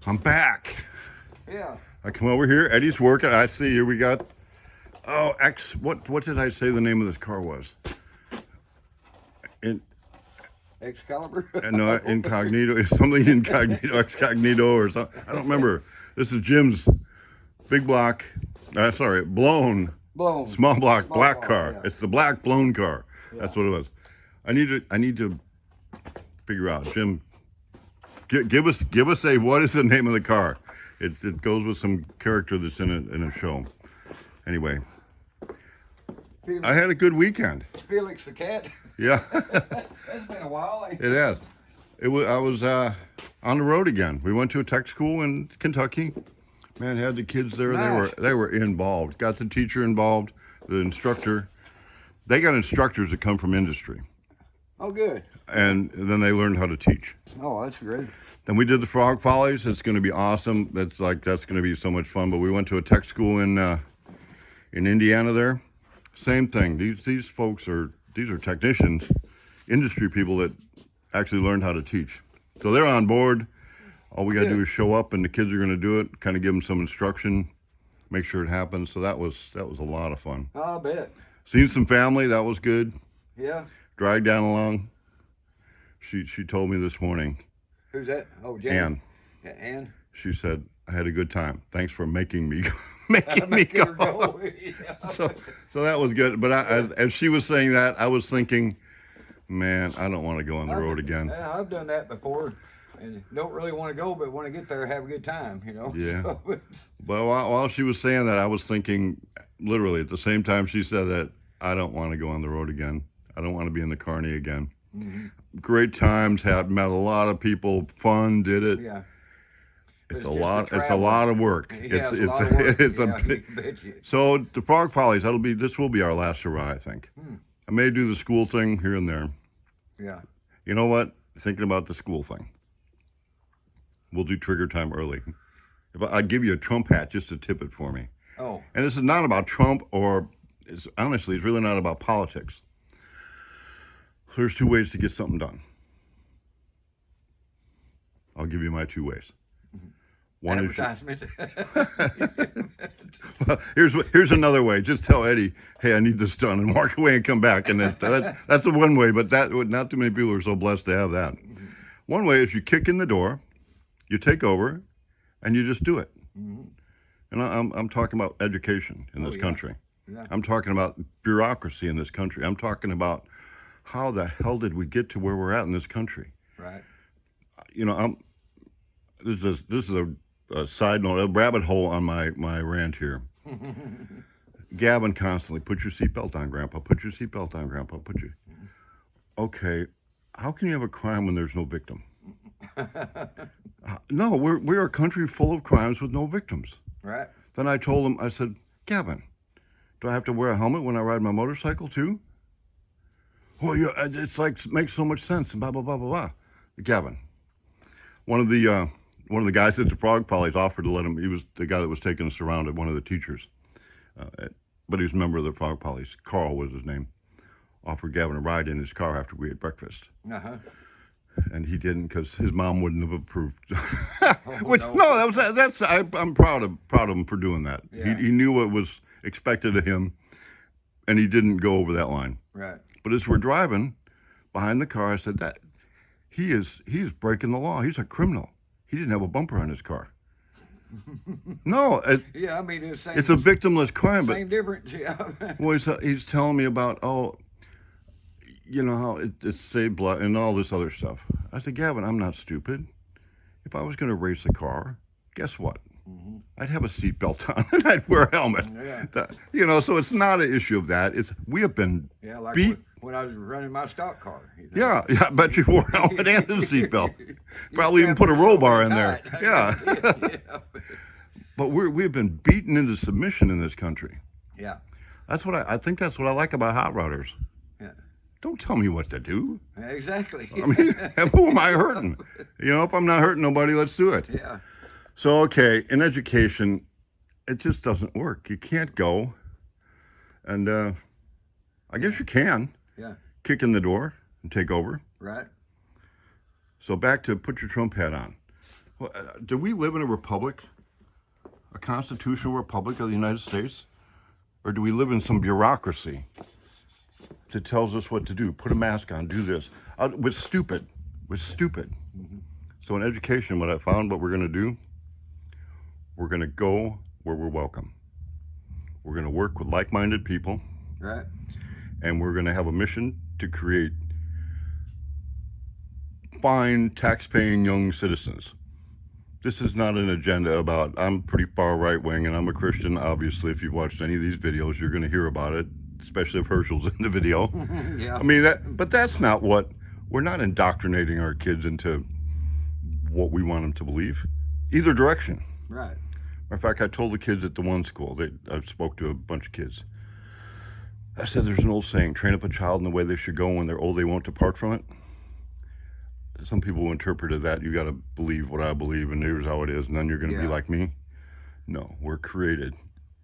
I'm back. Yeah. I come over here. Eddie's working. I see here we got X. What did I say the name of this car was? In Excalibur. no incognito. It's something incognito, excognito or something. I don't remember. This is Jim's big block. Sorry, blown Blown. small block Small black block, car. yeah. It's the black blown car. Yeah. That's what it was. I need to figure out. Jim, give us a what is the name of the car? It goes with some character that's in a show. Anyway, Felix, I had a good weekend. Felix the cat. Yeah, It's been a while. it has. I was on the road again. We went to a tech school in Kentucky. Man, had the kids there. Nice. They were involved. Got the teacher involved, the instructor. They got instructors that come from industry, Oh, good. and then they learned how to teach. Oh, that's great. Then we did the frog follies. It's going to be awesome. That's going to be so much fun. But we went to a tech school in Indiana. There, same thing. These folks these are technicians, industry people that actually learned how to teach. So they're on board. All we got to do is show up, and the kids are going to do it. Kind of give them some instruction, make sure it happens. So that was a lot of fun. I'll bet. Seen some family. That was good. Yeah. Dragged down along. She told me this morning. Who's that? Oh, Jan. Ann. Yeah, Ann. She said, "I had a good time. Thanks for making me making me Make her go." go. Yeah. So that was good. But as she was saying that, I was thinking, man, I don't want to go on the road again. Yeah, I've done that before, and don't really want to go, but want to get there, have a good time. Yeah. So, But while she was saying that, I was thinking, literally at the same time she said that, I don't want to go on the road again. I don't want to be in the carny again. mm-hmm. Great times, had met a lot of people, fun, did it. Yeah. It's It's a just lot. the It's a travel. lot of work. Yeah, It's a lot of work. it's Yeah, a you bet you. so the frog follies. This will be our last hurrah, I think. I may do the school thing here and there. Yeah. You know what? Thinking about the school thing. We'll do trigger time early. I'd give you a Trump hat just to tip it for me. Oh. And this is not about Trump honestly, it's really not about politics. There's two ways to get something done. I'll give you my two ways. One is Advertisement. well, here's another way. Just tell Eddie, hey, I need this done, and walk away and come back. And that's the one way. But not too many people are so blessed to have that. One way is you kick in the door, you take over, and you just do it. Mm-hmm. And I'm talking about education in this yeah. country. Yeah. I'm talking about bureaucracy in this country. I'm talking about how the hell did we get to where we're at in this country? Right. You know, this is a side note, a rabbit hole on my rant here. Gavin constantly, put your seatbelt on, Grandpa. Put your seatbelt on, Grandpa. Okay, how can you have a crime when there's no victim? No, we're a country full of crimes with no victims. Right. Then I told him, I said, Gavin, do I have to wear a helmet when I ride my motorcycle too? Well, yeah, it's like makes so much sense. And blah blah blah blah blah. Gavin, one of the guys at the frog follies offered to let him. He was the guy that was taking us around, at one of the teachers, but he was a member of the frog follies. Carl was his name. Offered Gavin a ride in his car after we ate breakfast. Uh-huh. And he didn't because his mom wouldn't have approved. Which I'm proud of him for doing that. Yeah. He knew what was expected of him, and he didn't go over that line. Right. But as we're driving behind the car, I said that he is breaking the law. He's a criminal. He didn't have a bumper on his car. No, Yeah, I mean it's it's a victimless crime. But same difference. Yeah. well, he's telling me about you know how it's saved blood and all this other stuff. I said, Gavin, I'm not stupid. If I was going to race a car, guess what? Mm-hmm. I'd have a seatbelt on and I'd wear a helmet. Yeah. So it's not an issue of that. We have been Yeah, like beat. when I was running my stock car. Yeah, I bet you wore a helmet and a seatbelt. Probably even put a roll bar in there. Tight. Yeah. Yeah. But we've been beaten into submission in this country. Yeah. That's what I think. That's what I like about hot rodders. Yeah. Don't tell me what to do. Exactly. I mean, who am I hurting? If I'm not hurting nobody, let's do it. Yeah. So, okay, in education, it just doesn't work. You can't go, and I guess you can. Yeah. Kick in the door and take over. Right. So back to put your Trump hat on. Well, do we live in a republic, a constitutional republic of the United States? Or do we live in some bureaucracy that tells us what to do? Put a mask on, do this. With stupid. Mm-hmm. So in education, what I found, what we're going to do, we're going to go where we're welcome. We're going to work with like-minded people. Right. And we're going to have a mission to create fine, tax-paying young citizens. This is not an agenda about, I'm pretty far right-wing and I'm a Christian. Obviously, if you've watched any of these videos, you're going to hear about it, especially if Herschel's in the video. Yeah. I mean, but that's not what, we're not indoctrinating our kids into what we want them to believe. Either direction. Right. Matter of fact, I told the kids at the one school, I spoke to a bunch of kids. I said, there's an old saying, train up a child in the way they should go. When they're old, they won't depart from it. Some people interpreted that, you got to believe what I believe, and here's how it is, and then you're going to be like me. No, we're created.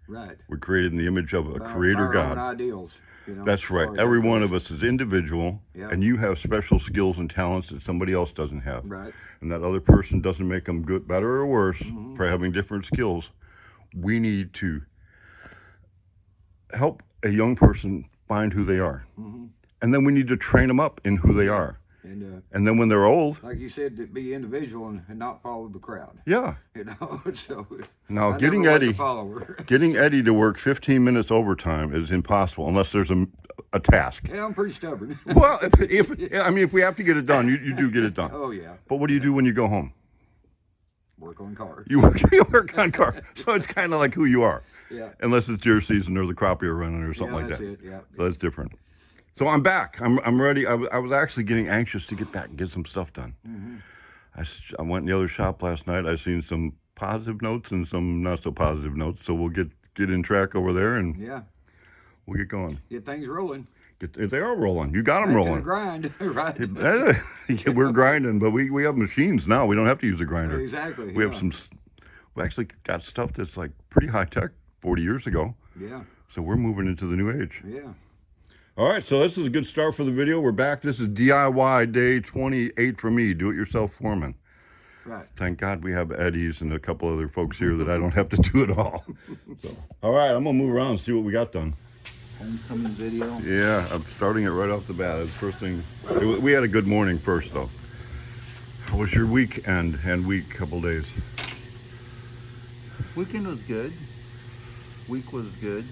Right. We're created in the image of a Our creator God. own ideals. You know, That's right. as Every that one goes. of us is individual, Yeah. and you have special skills and talents that somebody else doesn't have. Right. And that other person doesn't make them good, better, or worse Mm-hmm. for having different skills. We need to help a young person find who they are. Mm-hmm. And then we need to train them up in who they are. And then when they're old, like you said, to be individual and not follow the crowd. yeah. You know, so Now I getting never was a Eddie, follower. getting Eddie to work 15 minutes overtime is impossible unless there's a task. Yeah, I'm pretty stubborn. Well, if we have to get it done, you do get it done. Oh yeah. But what do you do when you go home? Work on cars. You work on cars. So it's kind of like who you are, Yeah. unless it's deer season or the crappie are running or something Yeah, like that's that. it. Yeah. So that's different. So I'm back. I'm ready. I was actually getting anxious to get back and get some stuff done. Mm-hmm. I went in the other shop last night. I seen some positive notes and some not so positive notes. So we'll get in track over there and Yeah. we'll get going. Get things rolling. They are rolling. You got them Back to the rolling. grind, right? Yeah, we're grinding, but we have machines now. We don't have to use a grinder. Exactly. We have we actually got stuff that's like pretty high tech 40 years ago. Yeah. So we're moving into the new age. Yeah. All right, so this is a good start for the video. We're back. This is DIY day 28 for me, do-it-yourself foreman. Right. Thank God we have Eddie's and a couple other folks here that I don't have to do it all. So, all right, I'm gonna move around and see what we got done. Homecoming video. Yeah, I'm starting it right off the bat. That's the first thing. We had a good morning first, though. How was your weekend and week couple days? Weekend was good. Week was good.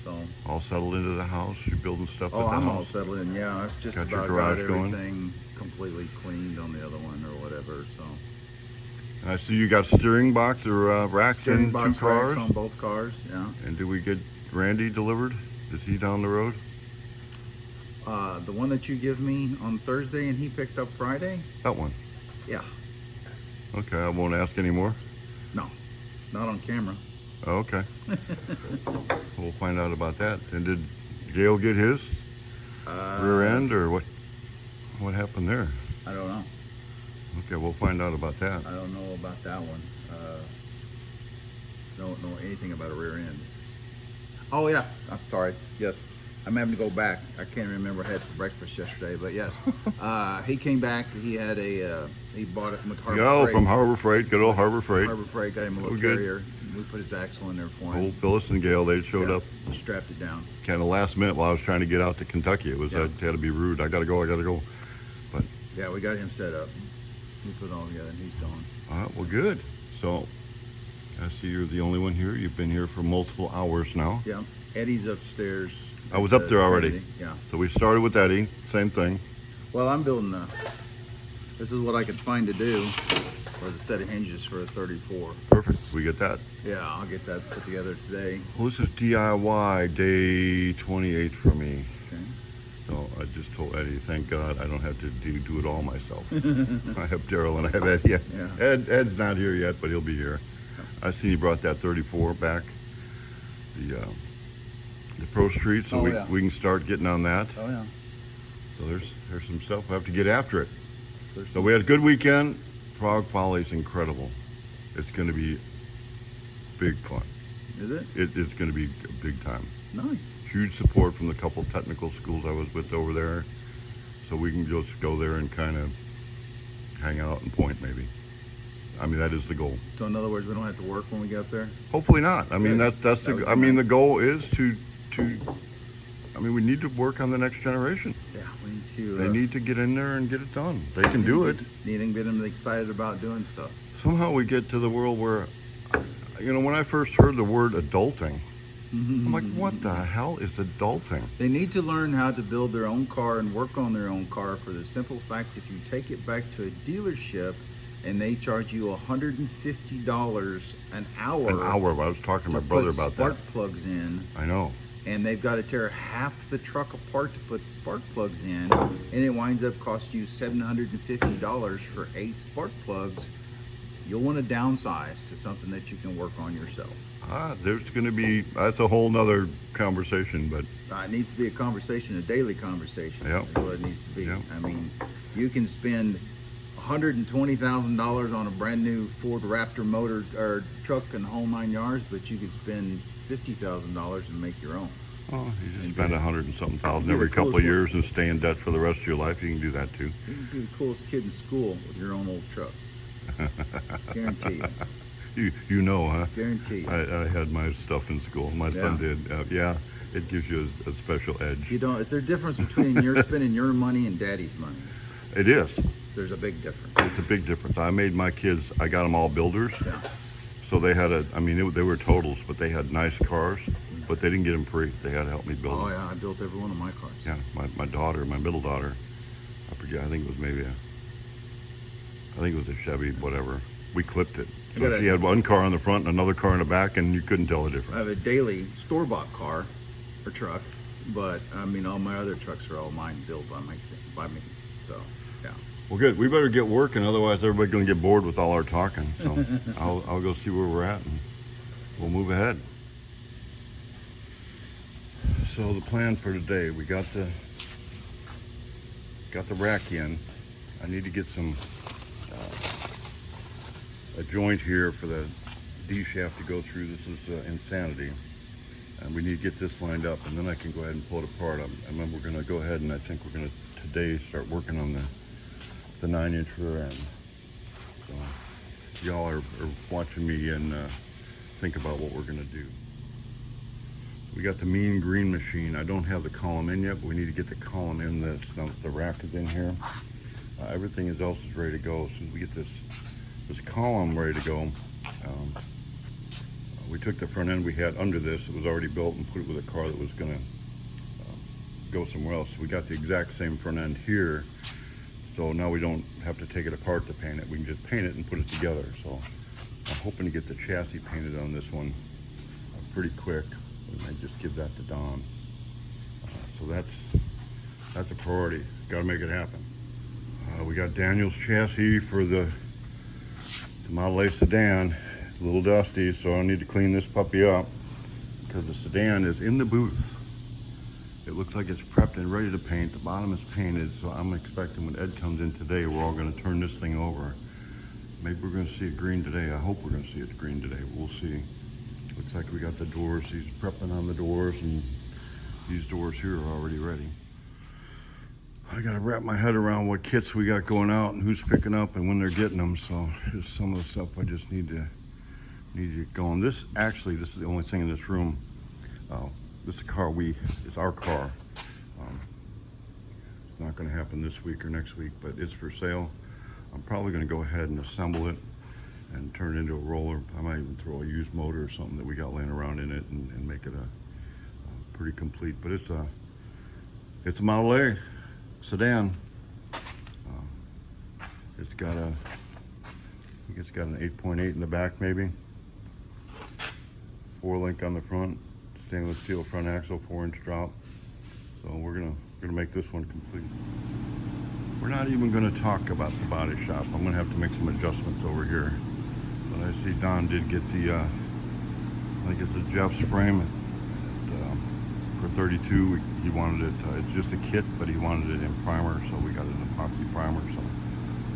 So. All settled into the house? You building stuff at the I'm all house? settled in. Yeah, I've just Got your about garage got going? everything completely cleaned on the other one or whatever. So. And I see you got steering box or racks Steering in box two cars. racks on both cars. Yeah. And did we get Randy delivered? Is he down the road? The one that you give me on Thursday and he picked up Friday. That one. Yeah. Okay, I won't ask anymore. No, not on camera. Oh, okay. We'll find out about that. And did Gail get his rear end or what? What happened there? I don't know. Okay, we'll find out about that. I don't know about that one. Don't know anything about a rear end. Oh yeah, I'm sorry. Yes, I'm having to go back. I can't remember what I had for breakfast yesterday, but yes, he came back. He had he bought it with Harbor Go Freight. from Harbor Freight, good old Harbor Freight. Harbor Freight got him a little Oh, good. carrier. We put his axle in there for him. Old Phyllis and Gail, they showed up Strapped it down. kind of last minute while I was trying to get out to Kentucky. It was Yeah. I had to be rude. I gotta go. Yeah, we got him set up. We put it all together, and he's gone. All right, well, good. So I see you're the only one here. You've been here for multiple hours now. Yeah, Eddie's upstairs. I was up there already. Trinity. Yeah. So we started with Eddie, same thing. Well, I'm building this is what I could find to do. Was a set of hinges for a 34. Perfect. We get that. Yeah, I'll get that put together today. Well, this is DIY day 28 for me. Okay. So I just told Eddie, thank God I don't have to do it all myself. I have Daryl and I have Eddie. Yeah. Ed's not here yet, but he'll be here. I see he brought that 34 back, the Pro Street, so Oh, we can start getting on that. Oh yeah. So there's some stuff. We have to get after it. There's So we had a good weekend. Frog Folly's incredible. It's going to be big fun. Is it? It's going to be a big time. Nice. Huge support from the couple technical schools I was with over there. So we can just go there and kind of hang out and point maybe. I mean, that is the goal. So in other words, we don't have to work when we get up there. Hopefully not. I mean, Good. that's That would the. be I mean, the nice. goal is to. I mean, we need to work on the next generation. Yeah, we need to. They need to get in there and get it done. They can do it. Need to get them excited about doing stuff. Somehow we get to the world where, you know, when I first heard the word adulting, I'm like, what the hell is adulting? They need to learn how to build their own car and work on their own car for the simple fact if you take it back to a dealership and they charge you $150 an hour. An hour. I was talking to my brother about that. Spark plugs in, I know. and they've got to tear half the truck apart to put spark plugs in, and it winds up costing you $750 for 8 spark plugs. You'll want to downsize to something that you can work on yourself. There's going to be, that's a whole nother conversation, but It needs to be a conversation, a daily conversation. Yep. Is what it needs to be. Yep. I mean, you can spend $120,000 on a brand new Ford Raptor motor or truck and the whole 9 yards, but you could spend $50,000 and make your own. oh, you just And spend do- 100 and something thousand do the every couple of coolest years and stay in debt for the rest of your life. You can do that too. You can be the coolest kid in school with your own old truck. Guarantee you. You know, huh? Guarantee you. I had my stuff in school. My son Yeah. did. Yeah, it gives you a special edge. You don't. Is there a difference between your spending your money and daddy's money? It is. There's a big difference. It's a big difference. I made my kids, I got them all builders. Yeah. So they had they were totals, but they had nice cars, but they didn't get them free. They had to help me build Oh them. yeah, I built every one of my cars. Yeah, my daughter, my middle daughter, I forget, I think it was a Chevy, whatever. We clipped it. I got So a- she had one car in the front and another car in the back, and you couldn't tell the I difference. have a daily store-bought car or truck, but I mean all my other trucks are all mine, built by me. So yeah. Well, good. We better get working, otherwise everybody's going to get bored with all our talking. So I'll go see where we're at, and we'll move ahead. So the plan for today, we got the rack in. I need to get a joint here for the D shaft to go through. This is insanity. And we need to get this lined up, and then I can go ahead and pull it apart. And then we're going to go ahead, and I think we're going to today start working on the 9-inch rear end. So y'all are watching me and think about what we're going to do. We got the mean green machine. I don't have the column in yet, but we need to get the column in this. Now the rack is in here. Everything else is ready to go. As soon as we get this column ready to go, we took the front end we had under this. It was already built, and put it with a car that was going to go somewhere else. We got the exact same front end here. So now we don't have to take it apart to paint it. We can just paint it and put it together. So I'm hoping to get the chassis painted on this one pretty quick. And I just give that to Don. So that's a priority. Got to make it happen. We got Daniel's chassis for the Model A sedan. It's a little dusty, so I need to clean this puppy up because the sedan is in the booth. It looks like it's prepped and ready to paint. The bottom is painted, so I'm expecting when Ed comes in today, we're all going to turn this thing over. Maybe we're going to see it green today. I hope we're going to see it green today. We'll see. Looks like we got the doors. He's prepping on the doors, and these doors here are already ready. I got to wrap my head around what kits we got going out and who's picking up and when they're getting them. So here's some of the stuff I just need to get going. This is the only thing in this room. This is our car. It's not going to happen this week or next week, but it's for sale. I'm probably going to go ahead and assemble it and turn it into a roller. I might even throw a used motor or something that we got laying around in it and make it a pretty complete. But it's a Model A sedan. It's got I think it's got an 8.8 in the back, maybe. 4-link on the front, stainless steel front axle, 4-inch drop. So we're gonna make this one complete. We're not even gonna talk about the body shop. I'm gonna have to make some adjustments over here. But I see Don did get the, I think it's a Jeff's frame for 32. He wanted it, it's just a kit, but he wanted it in primer, so we got an epoxy primer. So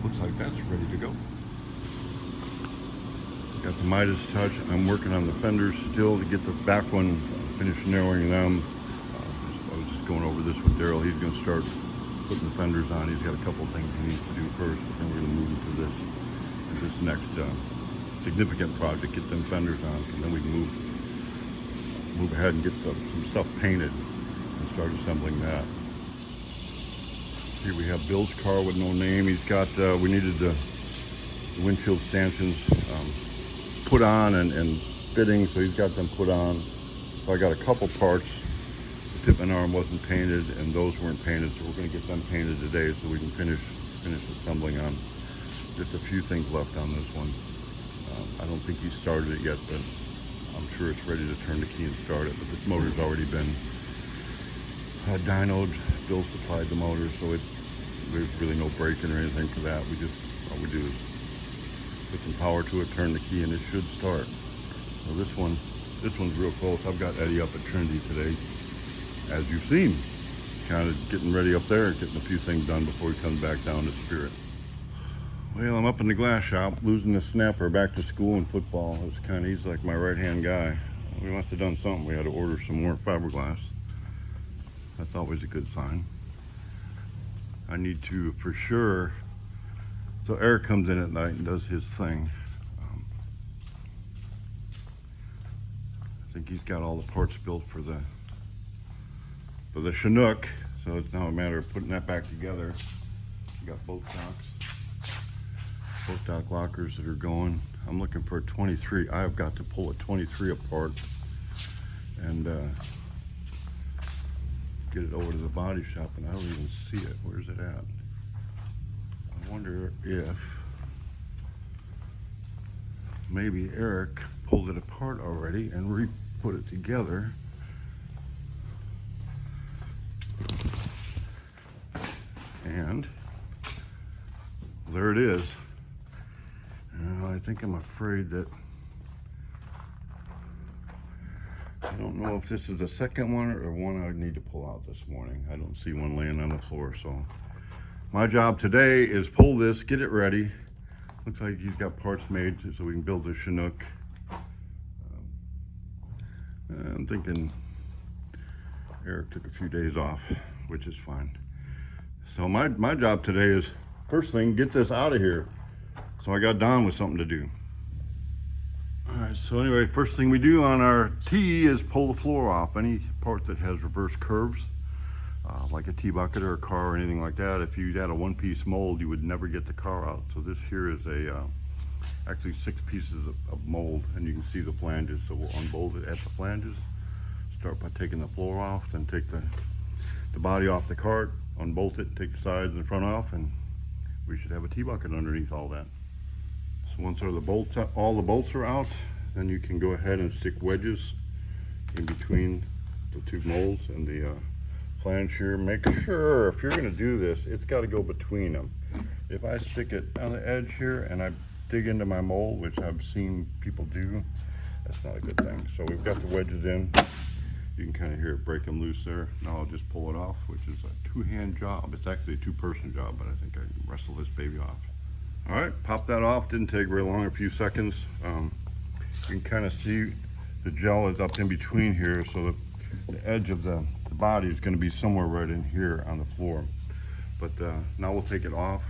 looks like that's ready to go. Got the Midas Touch. I'm working on the fenders still to get the back one finished narrowing them. I was just going over this with Daryl. He's going to start putting the fenders on. He's got a couple of things he needs to do first, but then we're going to move into this. this next significant project, get them fenders on, and then we can move ahead and get some stuff painted and start assembling that. Here we have Bill's car with no name. He's got, we needed the windshield stanchions put on and fitting, so he's got them put on. So I got a couple parts. The Pitman arm wasn't painted and those weren't painted, so we're going to get them painted today so we can finish assembling on. Just a few things left on this one. I don't think he started it yet, but I'm sure it's ready to turn the key and start it. But this motor's already been dynoed. Bill supplied the motor, so there's really no braking or anything for that. All we do is put some power to it, turn the key, and it should start. So this one's real close. I've got Eddie up at Trinity today, as you've seen, kind of getting ready up there, getting a few things done before he comes back down to Spirit. Well, I'm up in the glass shop, losing the snapper back to school and football. He's like my right-hand guy. We must have done something. We had to order some more fiberglass. That's always a good sign. I need to, for sure, so Eric comes in at night and does his thing. I think he's got all the parts built for the Chinook, so it's now a matter of putting that back together. We got both dock lockers that are going. I'm looking for a 23. I've got to pull a 23 apart and get it over to the body shop, and I don't even see it. Where's it at? I wonder if maybe Eric pulled it apart already and re-put it together. And there it is. I think I'm afraid that I don't know if this is the second one or one I need to pull out this morning. I don't see one laying on the floor, so my job today is pull this, get it ready. Looks like he's got parts made so we can build the Chinook. I'm thinking Eric took a few days off, which is fine. So my job today is, first thing, get this out of here. So I got Don with something to do. All right, so anyway, first thing we do on our T is pull the floor off. Any part that has reverse curves, like a T-bucket or a car or anything like that, if you had a one-piece mold, you would never get the car out. So this here is actually 6 pieces of mold, and you can see the flanges. So we'll unbolt it at the flanges, start by taking the floor off, then take the body off the cart, unbolt it, take the sides and the front off, and we should have a T-bucket underneath all that. So once all the bolts are out, then you can go ahead and stick wedges in between the 2 molds and the flange here. Make sure, if you're going to do this, it's got to go between them. If I stick it on the edge here and I dig into my mold, which I've seen people do, that's not a good thing. So we've got the wedges in. You can kind of hear it breaking loose there. Now I'll just pull it off, which is a 2-hand job. It's actually a 2-person job, but I think I can wrestle this baby off. All right, pop that off. Didn't take very long, a few seconds. You can kind of see the gel is up in between here, so the edge of the body is going to be somewhere right in here on the floor. But now we'll take it off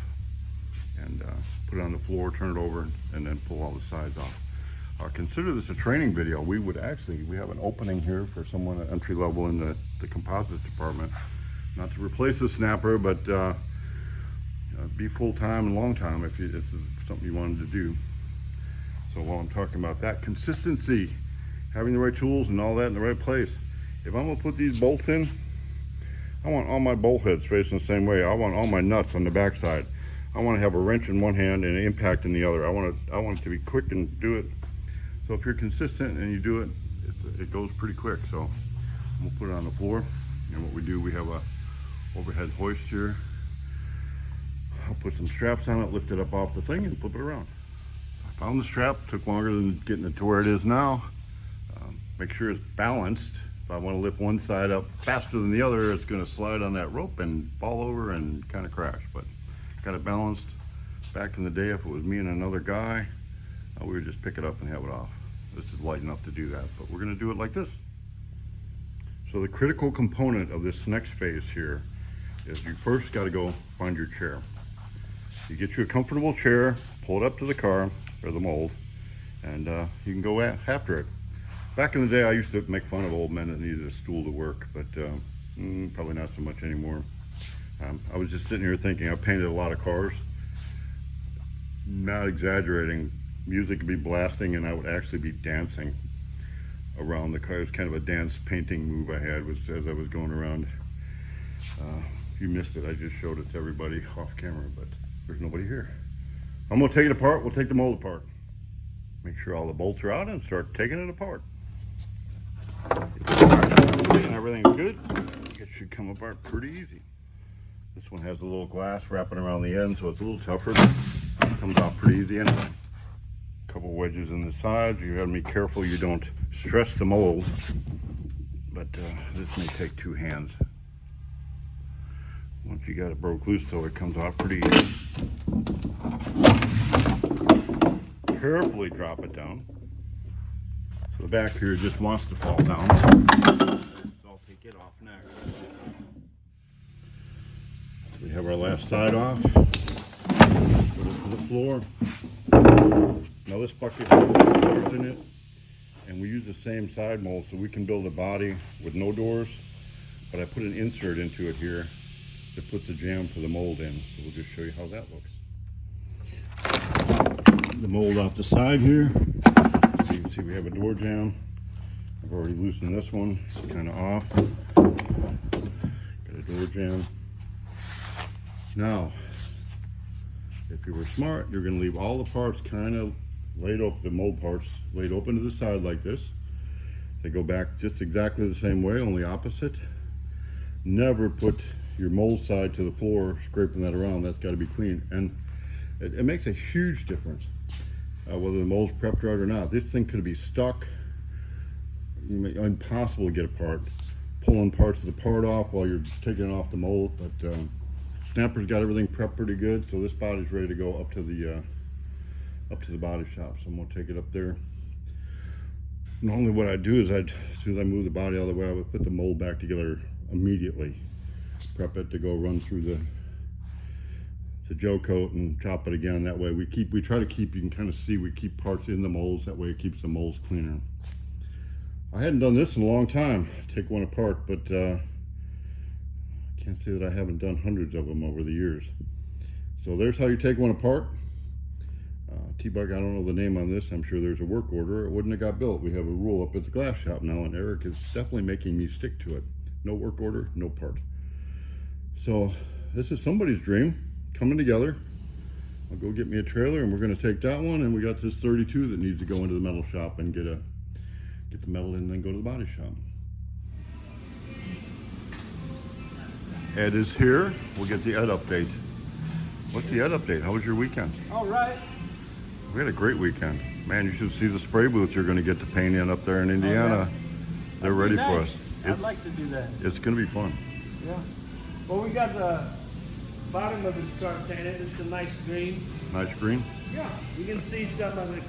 and put it on the floor, turn it over, and then pull all the sides off. Consider this a training video. We have an opening here for someone at entry level in the composites department. Not to replace the snapper, but be full-time and long-time if this is something you wanted to do. So while I'm talking about that, consistency, having the right tools and all that in the right place. If I'm gonna put these bolts in, I want all my bolt heads facing the same way. I want all my nuts on the backside. I want to have a wrench in one hand and an impact in the other. I want it to be quick and do it. So if you're consistent and you do it, it goes pretty quick. So we'll put it on the floor, and what we do, we have a overhead hoist here. I'll put some straps on it, lift it up off the thing, and flip it around. I found the strap, took longer than getting it to where it is now. Make sure it's balanced. If I want to lift one side up faster than the other, it's going to slide on that rope and fall over and kind of crash. But got it balanced. Back in the day, if it was me and another guy, we would just pick it up and have it off. This is light enough to do that, but we're going to do it like this. So the critical component of this next phase here is you first got to go find your chair. You get you a comfortable chair, pull it up to the car or the mold, and you can go after it. Back in the day, I used to make fun of old men that needed a stool to work, but probably not so much anymore. I was just sitting here thinking, I painted a lot of cars. Not exaggerating, music would be blasting and I would actually be dancing around the car. It was kind of a dance painting move I had as I was going around. If you missed it, I just showed it to everybody off camera, but there's nobody here. I'm gonna take it apart. We'll take the mold apart. Make sure all the bolts are out and start taking it apart. And everything's good. It should come apart pretty easy. This one has a little glass wrapping around the end, so it's a little tougher. It comes out pretty easy anyway. A couple wedges in the side. You have to be careful you don't stress the mold, but this may take 2 hands. Once you got it broke loose, so it comes out pretty easy. Carefully drop it down. So the back here just wants to fall down. So I'll take it off next. So we have our last side off. Put it to the floor. Now this bucket has doors in it, and we use the same side mold, so we can build a body with no doors. But I put an insert into it here that puts a jam for the mold in. So we'll just show you how that looks. The mold off the side here. So you can see we have a door jam. I've already loosened this one. It's kind of off. Got a door jam. Now, if you were smart, you're going to leave all the parts kind of laid open, the mold parts laid open to the side like this. They go back just exactly the same way, only opposite. Never put your mold side to the floor, scraping that around. That's got to be clean, and it makes a huge difference whether the mold's prepped right or not. This thing could be stuck, impossible to get apart. Pulling parts of the part off while you're taking it off the mold, but Snapper's got everything prepped pretty good, so this body's ready to go up to the body shop. So I'm gonna take it up there. Normally what I do is as soon as I move the body out of the way, I would put the mold back together immediately. Prep it to go run through the gel coat and chop it again. That way we try to keep, you can kind of see, we keep parts in the molds. That way it keeps the molds cleaner. I hadn't done this in a long time, take one apart, but I can't say that I haven't done hundreds of them over the years. So there's how you take one apart. T-Bug, I don't know the name on this. I'm sure there's a work order. It wouldn't have got built. We have a rule up at the glass shop now, and Eric is definitely making me stick to it. No work order, no part. So this is somebody's dream coming together. I'll go get me a trailer, and we're going to take that one, and we got this 32 that needs to go into the metal shop and get the metal in, and then go to the body shop. Ed is here. We'll get the Ed update. What's the Ed update? How was your weekend? All right. We had a great weekend. Man, you should see the spray booth you're going to get to paint in up there in Indiana. They're ready for us. I'd like to do that. It's going to be fun. Yeah. Well, we got the bottom of the start painted. It's a nice green. Nice green. Yeah. You can see some of it.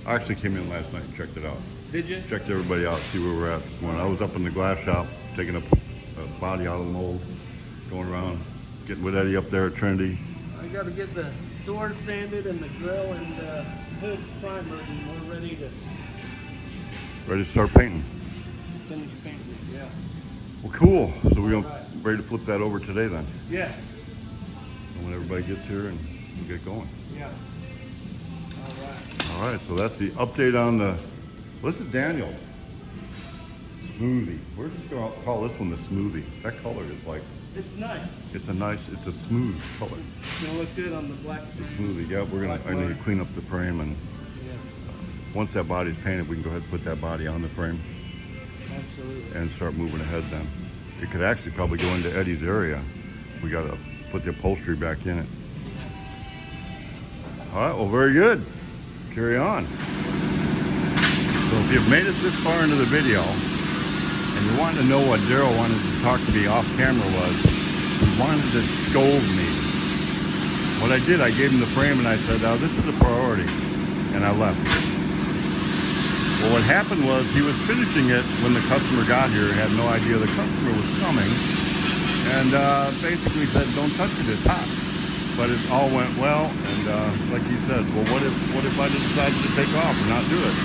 I actually came in last night and checked it out. Did you? Checked everybody out, see where we're at this morning. I was up in the glass shop, taking a body out of the mold, going around, getting with Eddie up there at Trinity. I got to get the door sanded and the grill and the hood primer, and we're ready to Ready to start painting. finish painting it. Yeah. Well, cool. So we're All right. ready to flip that over today then. Yes. And when everybody gets here and we'll get going. Yeah. All right. All right, so that's the update on the, this is Daniel. Smoothie. We're just going to call this one the smoothie. That color is like, It's nice. it's a smooth color. It's gonna look good on the black. The smoothie, yeah, I need to clean up the frame, and Yeah. once that body's painted, we can go ahead and put that body on the frame Absolutely. and start moving ahead then. It could actually probably go into Eddie's area. We got to put the upholstery back in it. All right, well, very good. Carry on. So if you've made it this far into the video and you want to know what Daryl wanted to talk to me off camera was, he wanted to scold me. What I did, I gave him the frame and I said, oh, this is a priority. And I left. Well, what happened was he was finishing it when the customer got here, had no idea the customer was coming, and basically said, don't touch it, it's hot. but it all went well. And like he said, well, what if I decided to take off and not do it?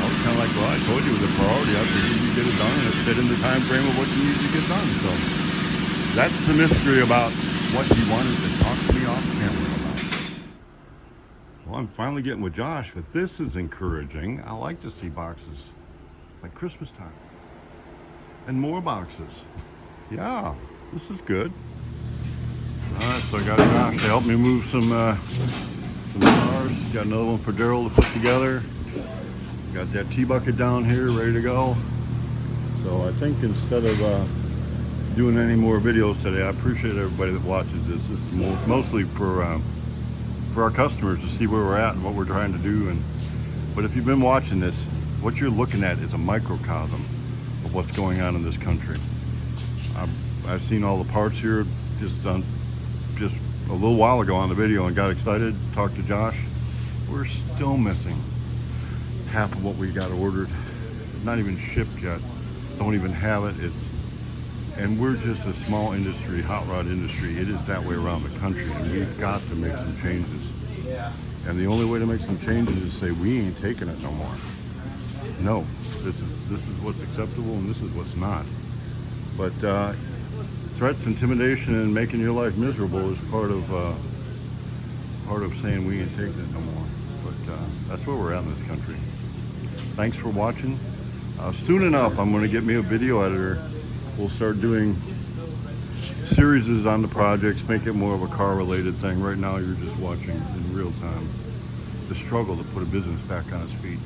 I was kind of like, well, I told you it was a priority. I figured you get it done, and it fit in the time frame of what you need to get done. So that's the mystery about what he wanted to talk to me off camera about. Well, I'm finally getting with Josh, but this is encouraging. I like to see boxes like Christmas time and more boxes. Yeah, this is good. All right, so I got Josh to help me move some cars. Got another one for Daryl to put together. Got that T-bucket down here ready to go. So I think instead of doing any more videos today, I appreciate everybody that watches this. This is mostly for our customers to see where we're at and what we're trying to do. But if you've been watching this, what you're looking at is a microcosm of what's going on in this country. I've seen all the parts here just a little while ago on the video and got excited, talked to Josh. We're still missing half of what we got ordered, not even shipped yet, don't even have it. And we're just a small industry, hot rod industry. It is that way around the country, and we've got to make some changes. And the only way to make some changes is say we ain't taking it no more. No, this is what's acceptable and this is what's not. But threats, intimidation, and making your life miserable is part of saying we ain't taking it no more. But that's where we're at in this country. Thanks for watching. Soon enough, I'm going to get me a video editor. We'll start doing series on the projects, make it more of a car-related thing. Right now, you're just watching in real time the struggle to put a business back on its feet.